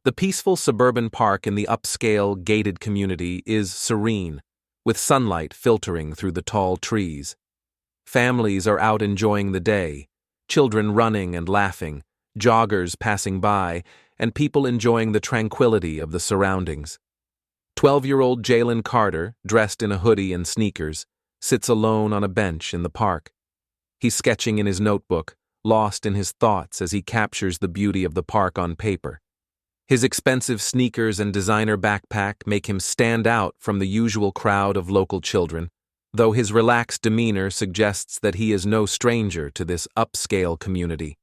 The peaceful suburban park in the upscale, gated community is serene, with sunlight filtering through the tall trees. Families are out enjoying the day, children running and laughing, joggers passing by, and people enjoying the tranquility of the surroundings. 12-year-old Jaylen Carter, dressed in a hoodie and sneakers, sits alone on a bench in the park. He's sketching in his notebook, lost in his thoughts as he captures the beauty of the park on paper. His expensive sneakers and designer backpack make him stand out from the usual crowd of local children, though his relaxed demeanor suggests that he is no stranger to this upscale community.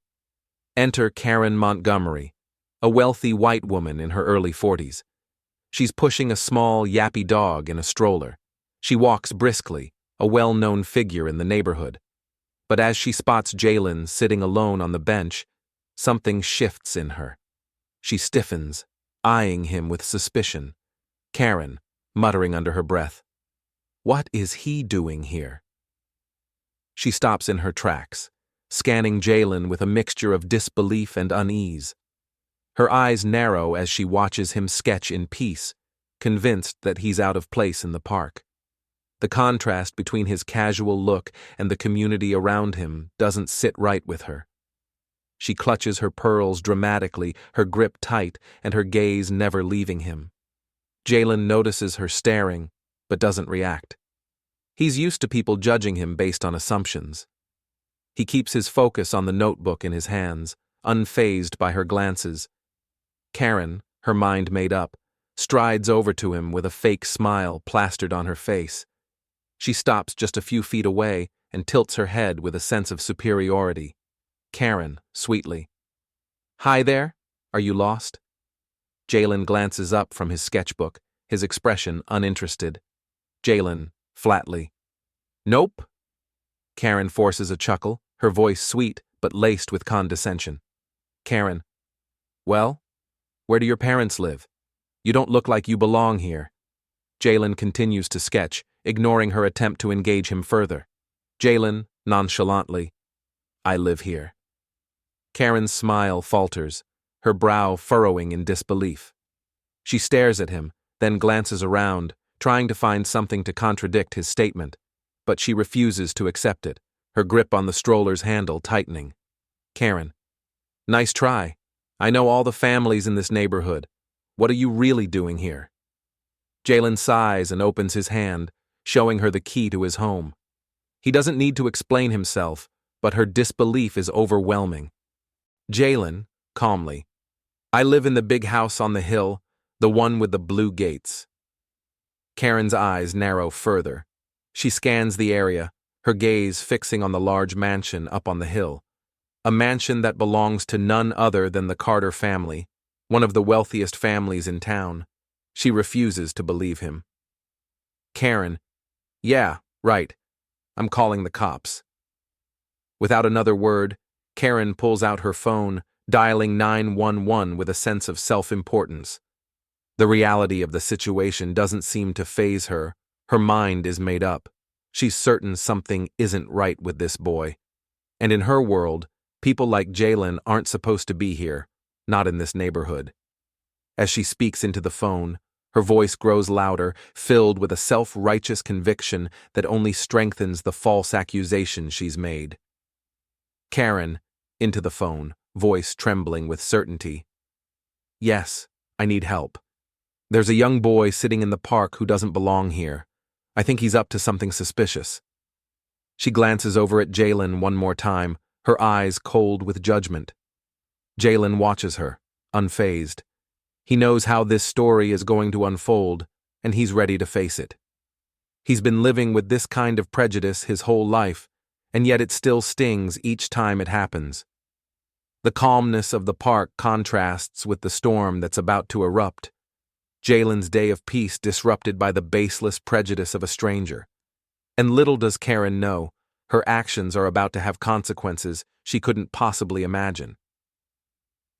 Enter Karen Montgomery, a wealthy white woman in her early 40s. She's pushing a small, yappy dog in a stroller. She walks briskly, a well-known figure in the neighborhood. But as she spots Jaylen sitting alone on the bench, something shifts in her. She stiffens, eyeing him with suspicion. Karen, muttering under her breath, "What is he doing here?" She stops in her tracks, scanning Jaylen with a mixture of disbelief and unease. Her eyes narrow as she watches him sketch in peace, convinced that he's out of place in the park. The contrast between his casual look and the community around him doesn't sit right with her. She clutches her pearls dramatically, her grip tight, and her gaze never leaving him. Jaylen notices her staring, but doesn't react. He's used to people judging him based on assumptions. He keeps his focus on the notebook in his hands, unfazed by her glances. Karen, her mind made up, strides over to him with a fake smile plastered on her face. She stops just a few feet away and tilts her head with a sense of superiority. Karen, sweetly, "Hi there, are you lost?" Jaylen glances up from his sketchbook, his expression uninterested. Jaylen, flatly, "Nope." Karen forces a chuckle, her voice sweet but laced with condescension. Karen, "Well, where do your parents live? You don't look like you belong here." Jaylen continues to sketch, ignoring her attempt to engage him further. Jaylen, nonchalantly, "I live here." Karen's smile falters, her brow furrowing in disbelief. She stares at him, then glances around, trying to find something to contradict his statement, but she refuses to accept it, her grip on the stroller's handle tightening. Karen, "Nice try. I know all the families in this neighborhood. What are you really doing here?" Jaylen sighs and opens his hand, showing her the key to his home. He doesn't need to explain himself, but her disbelief is overwhelming. Jaylen, calmly, "I live in the big house on the hill, the one with the blue gates." Karen's eyes narrow further. She scans the area, her gaze fixing on the large mansion up on the hill. A mansion that belongs to none other than the Carter family, one of the wealthiest families in town. She refuses to believe him. Karen, "Yeah, right. I'm calling the cops." Without another word, Karen pulls out her phone, dialing 911 with a sense of self-importance. The reality of the situation doesn't seem to faze her. Her mind is made up. She's certain something isn't right with this boy. And in her world, people like Jaylen aren't supposed to be here, not in this neighborhood. As she speaks into the phone, her voice grows louder, filled with a self-righteous conviction that only strengthens the false accusation she's made. Karen, into the phone, voice trembling with certainty. "Yes, I need help. There's a young boy sitting in the park who doesn't belong here. I think he's up to something suspicious." She glances over at Jaylen one more time, her eyes cold with judgment. Jaylen watches her, unfazed. He knows how this story is going to unfold, and he's ready to face it. He's been living with this kind of prejudice his whole life, and yet it still stings each time it happens. The calmness of the park contrasts with the storm that's about to erupt. Jaylen's day of peace disrupted by the baseless prejudice of a stranger. And little does Karen know, her actions are about to have consequences she couldn't possibly imagine.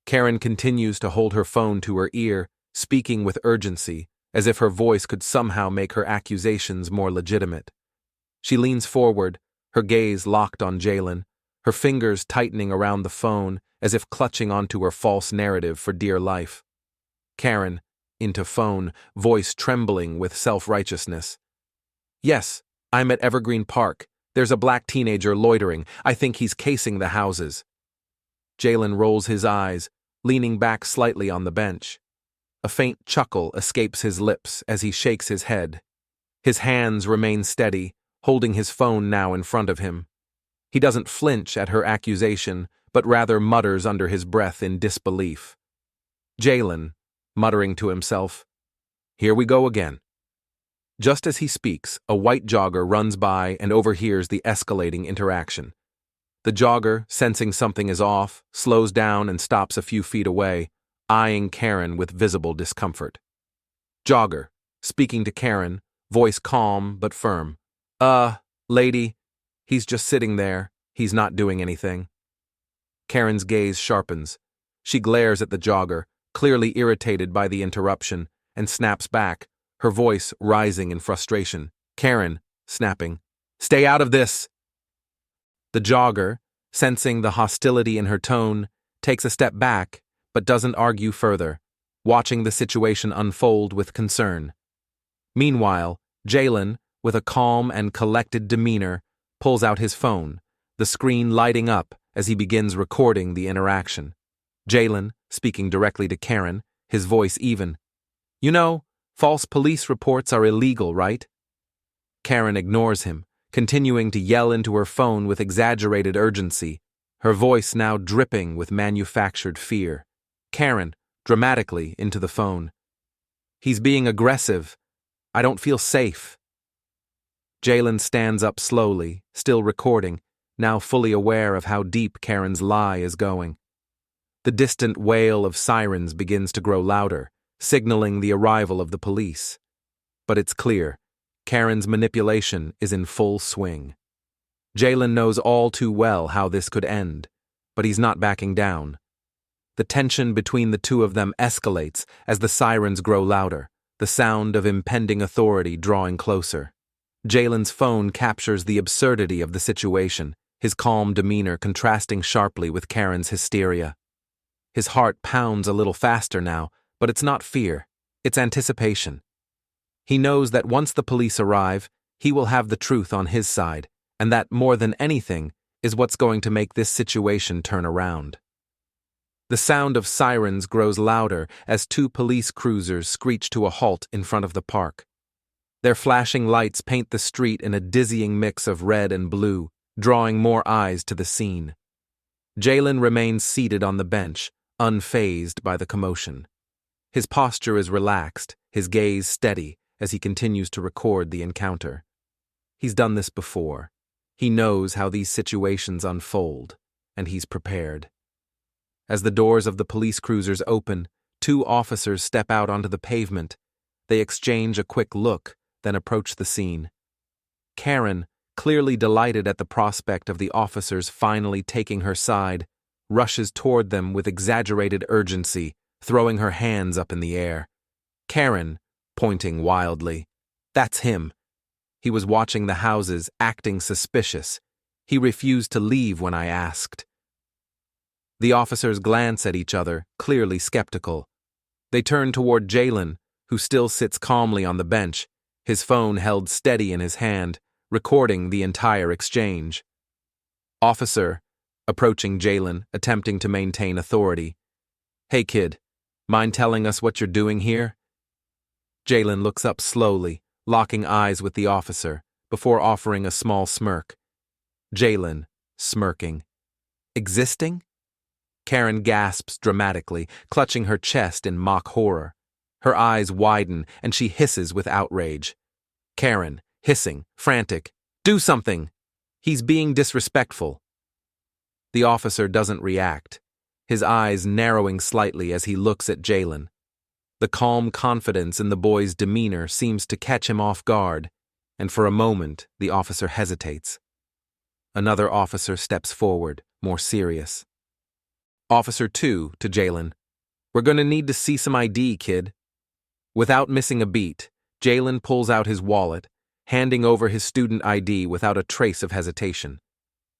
Karen continues to hold her phone to her ear, speaking with urgency, as if her voice could somehow make her accusations more legitimate. She leans forward, her gaze locked on Jaylen, her fingers tightening around the phone as if clutching onto her false narrative for dear life. Karen, into phone, voice trembling with self-righteousness. Yes, I'm at Evergreen Park. There's a black teenager loitering. I think he's casing the houses. Jaylen rolls his eyes, leaning back slightly on the bench. A faint chuckle escapes his lips as he shakes his head. His hands remain steady, holding his phone now in front of him. He doesn't flinch at her accusation, but rather mutters under his breath in disbelief. Jaylen, muttering to himself, "Here we go again." Just as he speaks, a white jogger runs by and overhears the escalating interaction. The jogger, sensing something is off, slows down and stops a few feet away, eyeing Karen with visible discomfort. Jogger, speaking to Karen, voice calm but firm. Lady, he's just sitting there. He's not doing anything." Karen's gaze sharpens. She glares at the jogger, clearly irritated by the interruption, and snaps back, her voice rising in frustration. Karen, snapping, "Stay out of this!" The jogger, sensing the hostility in her tone, takes a step back, but doesn't argue further, watching the situation unfold with concern. Meanwhile, Jaylen, with a calm and collected demeanor, pulls out his phone, the screen lighting up as he begins recording the interaction. Jaylen, speaking directly to Karen, his voice even. "You know, false police reports are illegal, right?" Karen ignores him, continuing to yell into her phone with exaggerated urgency, her voice now dripping with manufactured fear. Karen, dramatically, into the phone. "He's being aggressive. I don't feel safe." Jaylen stands up slowly, still recording, now fully aware of how deep Karen's lie is going. The distant wail of sirens begins to grow louder, signaling the arrival of the police. But it's clear, Karen's manipulation is in full swing. Jaylen knows all too well how this could end, but he's not backing down. The tension between the two of them escalates as the sirens grow louder, the sound of impending authority drawing closer. Jaylen's phone captures the absurdity of the situation, his calm demeanor contrasting sharply with Karen's hysteria. His heart pounds a little faster now, but it's not fear, it's anticipation. He knows that once the police arrive, he will have the truth on his side, and that, more than anything, is what's going to make this situation turn around. The sound of sirens grows louder as two police cruisers screech to a halt in front of the park. Their flashing lights paint the street in a dizzying mix of red and blue, drawing more eyes to the scene. Jaylen remains seated on the bench, unfazed by the commotion. His posture is relaxed, his gaze steady, as he continues to record the encounter. He's done this before. He knows how these situations unfold, and he's prepared. As the doors of the police cruisers open, two officers step out onto the pavement. They exchange a quick look, then approach the scene. Karen, clearly delighted at the prospect of the officers finally taking her side, rushes toward them with exaggerated urgency, throwing her hands up in the air. Karen, pointing wildly. "That's him. He was watching the houses, acting suspicious. He refused to leave when I asked." The officers glance at each other, clearly skeptical. They turn toward Jaylen, who still sits calmly on the bench, his phone held steady in his hand, recording the entire exchange. "Officer," approaching Jaylen, attempting to maintain authority. "Hey kid, mind telling us what you're doing here?" Jaylen looks up slowly, locking eyes with the officer, before offering a small smirk. Jaylen, smirking. "Existing?" Karen gasps dramatically, clutching her chest in mock horror. Her eyes widen, and she hisses with outrage. Karen, hissing, frantic. "Do something! He's being disrespectful." The officer doesn't react, his eyes narrowing slightly as he looks at Jaylen. The calm confidence in the boy's demeanor seems to catch him off guard, and for a moment the officer hesitates. Another officer steps forward, more serious. Officer 2 to Jaylen. "We're gonna need to see some ID, kid." Without missing a beat, Jaylen pulls out his wallet, handing over his student ID without a trace of hesitation.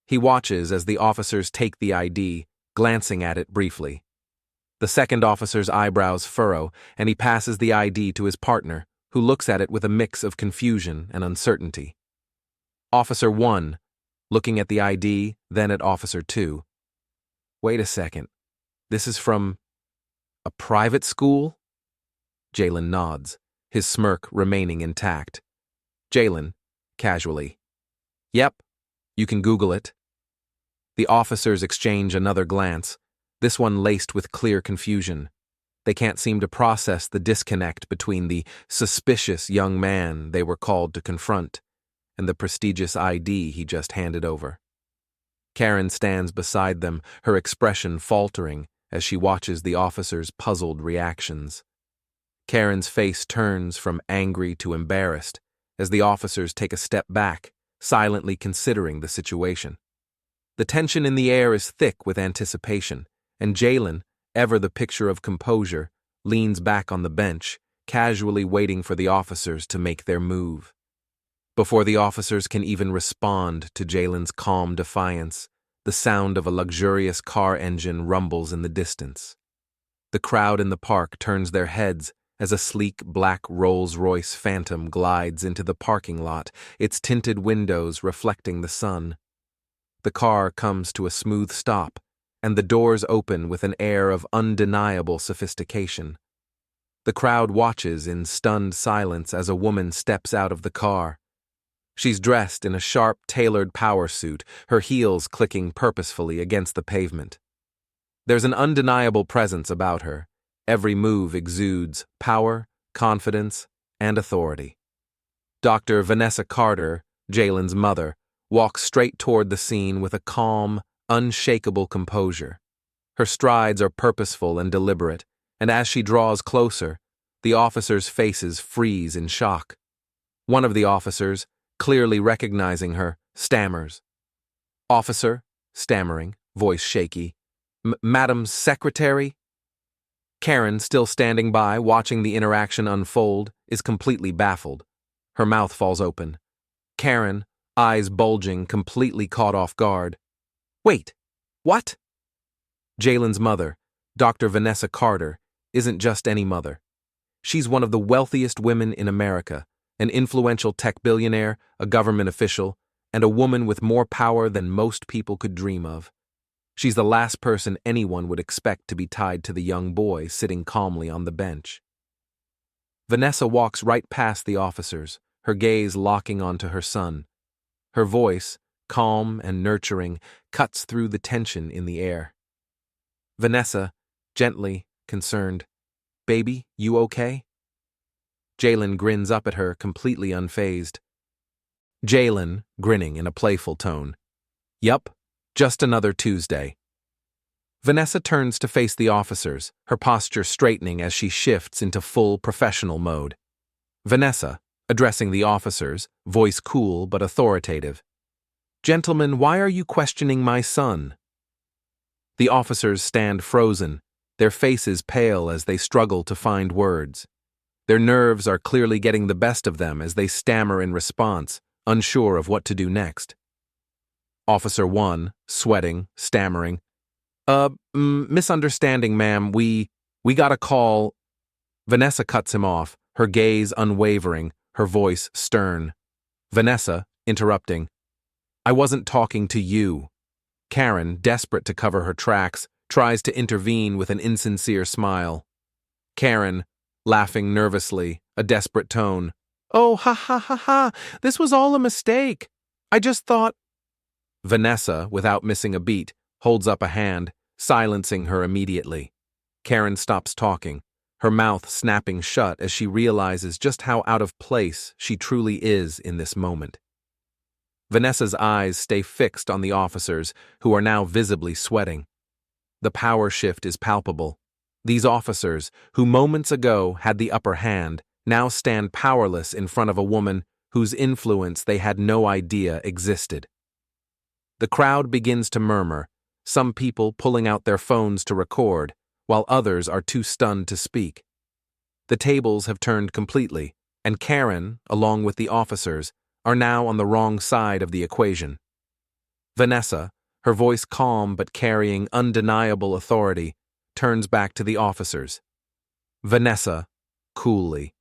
He watches as the officers take the ID, glancing at it briefly. The second officer's eyebrows furrow, and he passes the ID to his partner, who looks at it with a mix of confusion and uncertainty. Officer 1, looking at the ID, then at Officer 2. Wait a second. This is from a private school? Jaylen nods, his smirk remaining intact. Jaylen, casually. Yep, you can Google it. The officers exchange another glance, this one laced with clear confusion. They can't seem to process the disconnect between the suspicious young man they were called to confront and the prestigious ID he just handed over. Karen stands beside them, her expression faltering as she watches the officers' puzzled reactions. Karen's face turns from angry to embarrassed as the officers take a step back, silently considering the situation. The tension in the air is thick with anticipation, and Jaylen, ever the picture of composure, leans back on the bench, casually waiting for the officers to make their move. Before the officers can even respond to Jaylen's calm defiance, the sound of a luxurious car engine rumbles in the distance. The crowd in the park turns their heads as a sleek black Rolls-Royce Phantom glides into the parking lot, its tinted windows reflecting the sun. The car comes to a smooth stop, and the doors open with an air of undeniable sophistication. The crowd watches in stunned silence as a woman steps out of the car. She's dressed in a sharp, tailored power suit, her heels clicking purposefully against the pavement. There's an undeniable presence about her. Every move exudes power, confidence, and authority. Dr. Vanessa Carter, Jaylen's mother, walks straight toward the scene with a calm, unshakable composure. Her strides are purposeful and deliberate, and as she draws closer, the officers' faces freeze in shock. One of the officers, clearly recognizing her, stammers. Officer, stammering, voice shaky. Madam Secretary? Karen, still standing by, watching the interaction unfold, is completely baffled. Her mouth falls open. Karen, eyes bulging, completely caught off guard. Wait, what? Jaylen's mother, Dr. Vanessa Carter, isn't just any mother. She's one of the wealthiest women in America, an influential tech billionaire, a government official, and a woman with more power than most people could dream of. She's the last person anyone would expect to be tied to the young boy sitting calmly on the bench. Vanessa walks right past the officers, her gaze locking onto her son. Her voice, calm and nurturing, cuts through the tension in the air. Vanessa, gently, concerned, "Baby, you okay?" Jaylen grins up at her, completely unfazed. Jaylen, grinning in a playful tone. Yup, just another Tuesday. Vanessa turns to face the officers, her posture straightening as she shifts into full professional mode. Vanessa, addressing the officers, voice cool but authoritative. "Gentlemen, why are you questioning my son?" The officers stand frozen, their faces pale as they struggle to find words. Their nerves are clearly getting the best of them as they stammer in response, unsure of what to do next. Officer 1, sweating, stammering. Misunderstanding, ma'am, we got a call." Vanessa cuts him off, her gaze unwavering, her voice stern. Vanessa, interrupting. "I wasn't talking to you." Karen, desperate to cover her tracks, tries to intervene with an insincere smile. Karen, laughing nervously, a desperate tone. "Oh, ha ha ha ha, this was all a mistake. I just thought—" Vanessa, without missing a beat, holds up a hand, silencing her immediately. Karen stops talking, her mouth snapping shut as she realizes just how out of place she truly is in this moment. Vanessa's eyes stay fixed on the officers, who are now visibly sweating. The power shift is palpable. These officers, who moments ago had the upper hand, now stand powerless in front of a woman whose influence they had no idea existed. The crowd begins to murmur, some people pulling out their phones to record, while others are too stunned to speak. The tables have turned completely, and Karen, along with the officers, are now on the wrong side of the equation. Vanessa, her voice calm but carrying undeniable authority, turns back to the officers. Vanessa, coolly.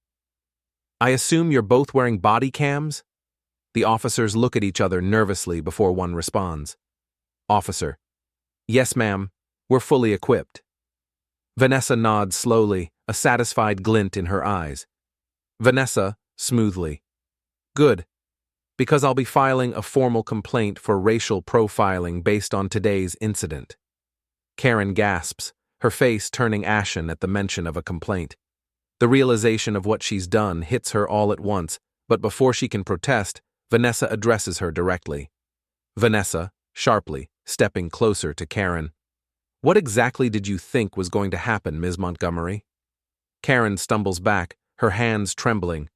I assume you're both wearing body cams? The officers look at each other nervously before one responds. Officer. Yes, ma'am. We're fully equipped. Vanessa nods slowly, a satisfied glint in her eyes. Vanessa, smoothly. Good. Because I'll be filing a formal complaint for racial profiling based on today's incident. Karen gasps, her face turning ashen at the mention of a complaint. The realization of what she's done hits her all at once, but before she can protest, Vanessa addresses her directly. Vanessa, sharply, stepping closer to Karen. What exactly did you think was going to happen, Ms. Montgomery? Karen stumbles back, her hands trembling.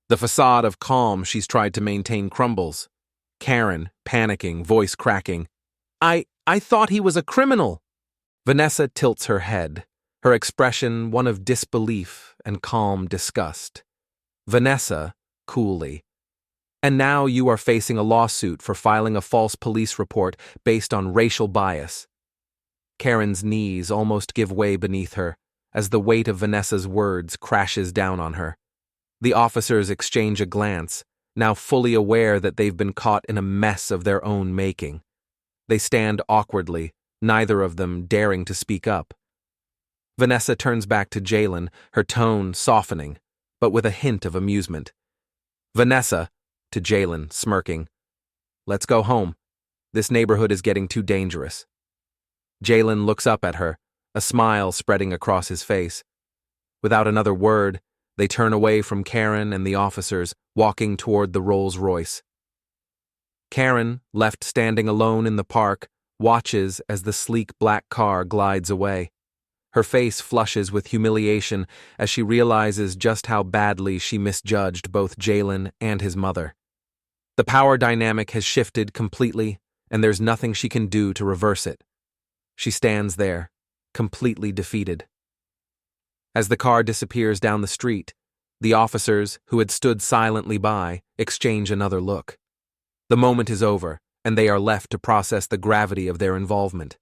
The facade of calm she's tried to maintain crumbles. Karen, panicking, voice cracking. I thought he was a criminal. Vanessa tilts her head, her expression one of disbelief and calm disgust. Vanessa, coolly. And now you are facing a lawsuit for filing a false police report based on racial bias. Karen's knees almost give way beneath her as the weight of Vanessa's words crashes down on her. The officers exchange a glance, now fully aware that they've been caught in a mess of their own making. They stand awkwardly, neither of them daring to speak up. Vanessa turns back to Jaylen, her tone softening, but with a hint of amusement. Vanessa, to Jaylen, smirking. Let's go home. This neighborhood is getting too dangerous. Jaylen looks up at her, a smile spreading across his face. Without another word, they turn away from Karen and the officers, walking toward the Rolls-Royce. Karen, left standing alone in the park, watches as the sleek black car glides away. Her face flushes with humiliation as she realizes just how badly she misjudged both Jaylen and his mother. The power dynamic has shifted completely, and there's nothing she can do to reverse it. She stands there, completely defeated. As the car disappears down the street, the officers, who had stood silently by, exchange another look. The moment is over, and they are left to process the gravity of their involvement.